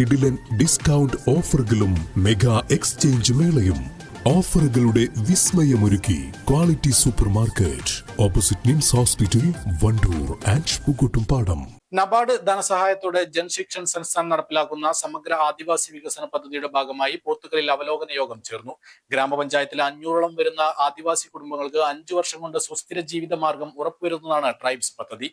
കിടിലൻ ഡിസ്കൗണ്ട് ഓഫറുകളും mega exchange മേളയും ഓഫറുകളുടെ വിസ്മയമൊരുക്കി quality super market opposite NIMS hospital Wandoor and Pookkottumpadam. NABARD ധനസഹായത്തോടെ ജൻശിക്ഷൺ സംസ്ഥാനം നടപ്പിലാക്കുന്ന സമഗ്ര ആദിവാസി വികസന പദ്ധതിയുടെ ഭാഗമായി പോത്തുകലിൽ അവലോകന യോഗം ചേർന്നു. ഗ്രാമപഞ്ചായത്തിലെ 500ഓളം വരുന്ന ആദിവാസി കുടുംബങ്ങൾക്ക് 5 വർഷം കൊണ്ട് സുസ്ഥിര ജീവിത മാർഗം ഉറപ്പുവരുന്നതാണ് ട്രൈബ്സ് പദ്ധതി.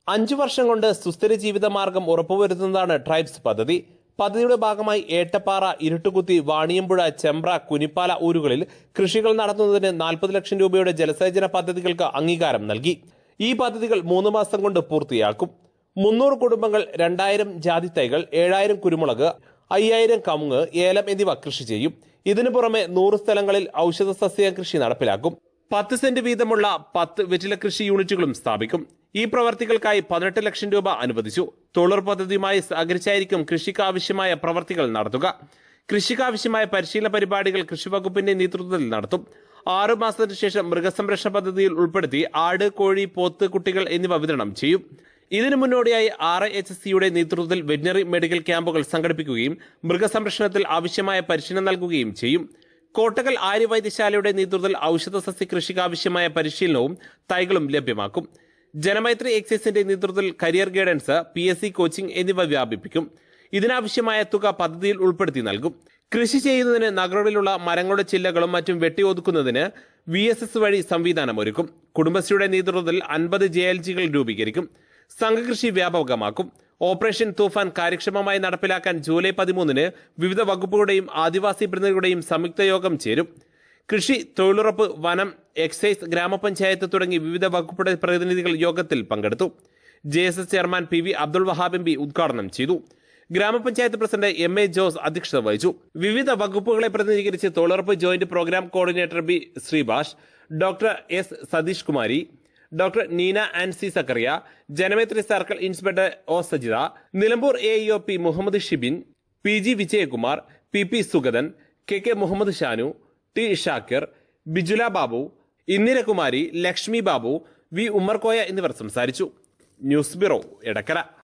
5 വർഷം കൊണ്ട് സുസ്ഥിര ജീവിത മാർഗം ഉറപ്പുവരുത്തുന്നതാണ് ട്രൈബ്സ് പദ്ധതി. പദ്ധതിയുടെ ഭാഗമായി ഏട്ടപ്പാറ, ഇരുട്ടുകുത്തി, വാണിയമ്പുഴ, ചെമ്പ്ര, കുനിപ്പാല ഊരുകളിൽ കൃഷികൾ നടത്തുന്നതിന് 40 ലക്ഷം രൂപയുടെ ജലസേചന പദ്ധതികൾക്ക് അംഗീകാരം നൽകി. ഈ പദ്ധതികൾ 3 മാസം കൊണ്ട് പൂർത്തിയാക്കും. 300 കുടുംബങ്ങൾ 2000 ജാതി തൈകൾ, 7000 കുരുമുളക്, 5000 കമുങ്ങ്, ഏലം എന്നിവ കൃഷി ചെയ്യും. ഇതിനു പുറമെ 100 സ്ഥലങ്ങളിൽ ഔഷധ സസ്യ കൃഷി നടപ്പിലാക്കും. 10 സെന്റ് വീതമുള്ള 10 വെറ്റില കൃഷി യൂണിറ്റുകളും സ്ഥാപിക്കും. ഈ പ്രവർത്തികൾക്കായി 18 ലക്ഷം രൂപ അനുവദിച്ചു. തൊഴിലുറപ്പ് പദ്ധതിയുമായി സഹകരിച്ചായിരിക്കും കൃഷിക്കാവശ്യമായ പ്രവർത്തികൾ നടത്തുക. കൃഷിക്കാവശ്യമായ പരിശീലന പരിപാടികൾ കൃഷിവകുപ്പിന്റെ നേതൃത്വത്തിൽ നടത്തും. 6 മാസത്തിനു ശേഷം മൃഗസംരക്ഷണ പദ്ധതിയിൽ ഉൾപ്പെടുത്തി ആട്, കോഴി, പോത്ത് കുട്ടികൾ എന്നിവ വിതരണം ചെയ്യും. ഇതിനു മുന്നോടിയായി RIHC നേതൃത്വത്തിൽ വെറ്റിനറി മെഡിക്കൽ ക്യാമ്പുകൾ സംഘടിപ്പിക്കുകയും മൃഗസംരക്ഷണത്തിൽ ആവശ്യമായ പരിശീലനം നൽകുകയും ചെയ്യും. കോട്ടകൽ ആര്യവൈദ്യശാലയുടെ നേതൃത്വത്തിൽ ഔഷധ സസ്യ കൃഷിക്ക് ആവശ്യമായ പരിശീലനവും തൈകളും ലഭ്യമാക്കും. ജനമൈത്രി എക്സൈസിന്റെ നേതൃത്വത്തിൽ കരിയർ ഗൈഡൻസ്, PSC കോച്ചിംഗ് എന്നിവ വ്യാപിപ്പിക്കും. ഇതിനാവശ്യമായ തുക പദ്ധതിയിൽ ഉൾപ്പെടുത്തി നൽകും. കൃഷി ചെയ്യുന്നതിന് നഗരങ്ങളിലുള്ള മരങ്ങളുടെ ചില്ലകളും മറ്റും വെട്ടിയൊതുക്കുന്നതിന് VSS വഴി സംവിധാനമൊരുക്കും. കുടുംബശ്രീയുടെ നേതൃത്വത്തിൽ 50 JLGകൾ രൂപീകരിക്കും. സംഘകൃഷി വ്യാപകമാക്കും. ഓപ്പറേഷൻ തൂഫാൻ കാര്യക്ഷമമായി നടപ്പിലാക്കാൻ ജൂലൈ 13-ന് വിവിധ വകുപ്പുകളുടെയും ആദിവാസി പ്രതിനിധികളുടെയും സംയുക്ത യോഗം ചേരും. കൃഷി, തൊഴിലുറപ്പ്, വനം, എക്സൈസ്, ഗ്രാമപഞ്ചായത്ത് തുടങ്ങി വിവിധ വകുപ്പുകളുടെ പ്രതിനിധികൾ യോഗത്തിൽ പങ്കെടുത്തു. JSS chairman PV Abdul Wahab MP ഉദ്ഘാടനം ചെയ്തു. ഗ്രാമപഞ്ചായത്ത് പ്രസിഡന്റ് MA ജോസ് അധ്യക്ഷത വഹിച്ചു. വിവിധ വകുപ്പുകളെ പ്രതിനിധീകരിച്ച് തൊഴിലുറപ്പ് joint programme coordinator B Sreebhash, doctor S Satheesh Kumari, doctor Neena Ancy Zachariah, Janamaithri circle inspector O Sajitha, Nilambur AEO P Muhammad Shibin, PG Vijayakumar, PP Sugathan, KK Muhammad Shanu, T Shakir, Bijula Babu, Indirakumari, Lakshmi Babu, V Ummerkoya എന്നിവർ സംസാരിച്ചു. News bureau, Edakkara.